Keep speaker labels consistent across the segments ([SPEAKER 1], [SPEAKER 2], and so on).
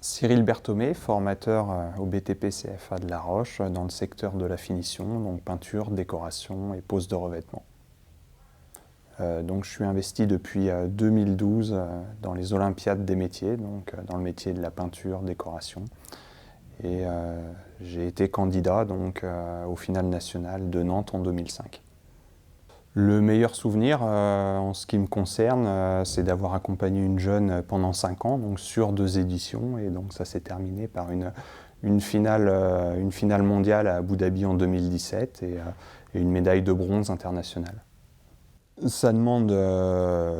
[SPEAKER 1] Cyril Berthomé, formateur au BTP CFA de La Roche dans le secteur de la finition, donc peinture, décoration et pose de revêtement. Donc je suis investi depuis 2012 dans les Olympiades des métiers, donc dans le métier de la peinture, décoration. Et j'ai été candidat donc, au final national de Nantes en 2005. Le meilleur souvenir en ce qui me concerne, c'est d'avoir accompagné une jeune pendant 5 ans, donc sur 2 éditions, et donc ça s'est terminé par une finale mondiale à Abu Dhabi en 2017 et une médaille de bronze internationale. Ça demande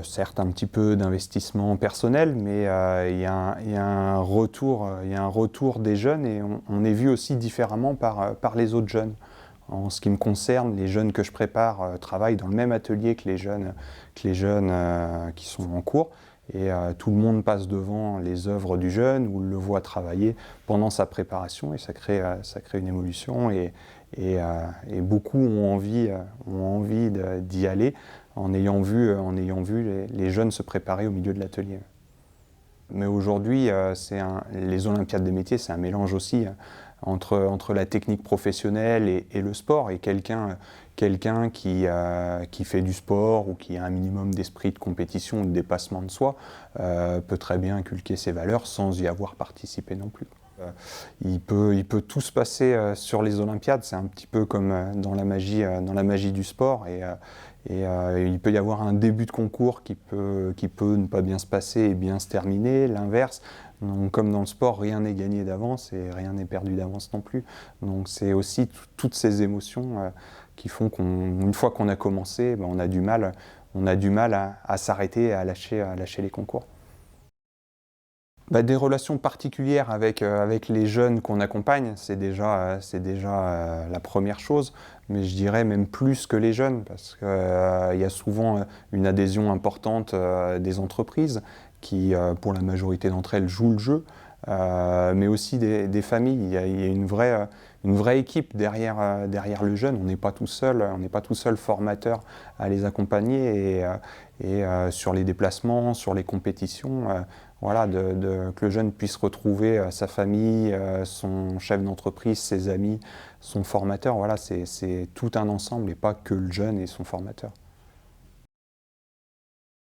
[SPEAKER 1] certes un petit peu d'investissement personnel, mais il y a un retour des jeunes et on est vu aussi différemment par les autres jeunes. En ce qui me concerne, les jeunes que je prépare travaillent dans le même atelier que les jeunes qui sont en cours. Et tout le monde passe devant les œuvres du jeune ou le voit travailler pendant sa préparation et ça crée une évolution et beaucoup ont envie d'y aller en ayant vu les jeunes se préparer au milieu de l'atelier. Mais aujourd'hui, les Olympiades des métiers, c'est un mélange aussi entre la technique professionnelle et le sport. Et quelqu'un qui fait du sport ou qui a un minimum d'esprit de compétition ou de dépassement de soi peut très bien inculquer ses valeurs sans y avoir participé non plus. Il peut tout se passer sur les Olympiades, c'est un petit peu comme dans la magie du sport. Et il peut y avoir un début de concours qui peut ne pas bien se passer et bien se terminer, l'inverse. Donc, comme dans le sport, rien n'est gagné d'avance et rien n'est perdu d'avance non plus. Donc c'est aussi toutes ces émotions qui font qu'une fois qu'on a commencé, on a du mal à s'arrêter et à lâcher les concours. Des relations particulières avec les jeunes qu'on accompagne, c'est déjà la première chose, mais je dirais même plus que les jeunes, parce qu'il y a souvent une adhésion importante des entreprises qui, pour la majorité d'entre elles, jouent le jeu, mais aussi des familles. Il y a une vraie équipe derrière le jeune. On n'est pas tout seul formateur à les accompagner et sur les déplacements, sur les compétitions. Voilà, que le jeune puisse retrouver sa famille, son chef d'entreprise, ses amis, son formateur. Voilà, c'est tout un ensemble et pas que le jeune et son formateur.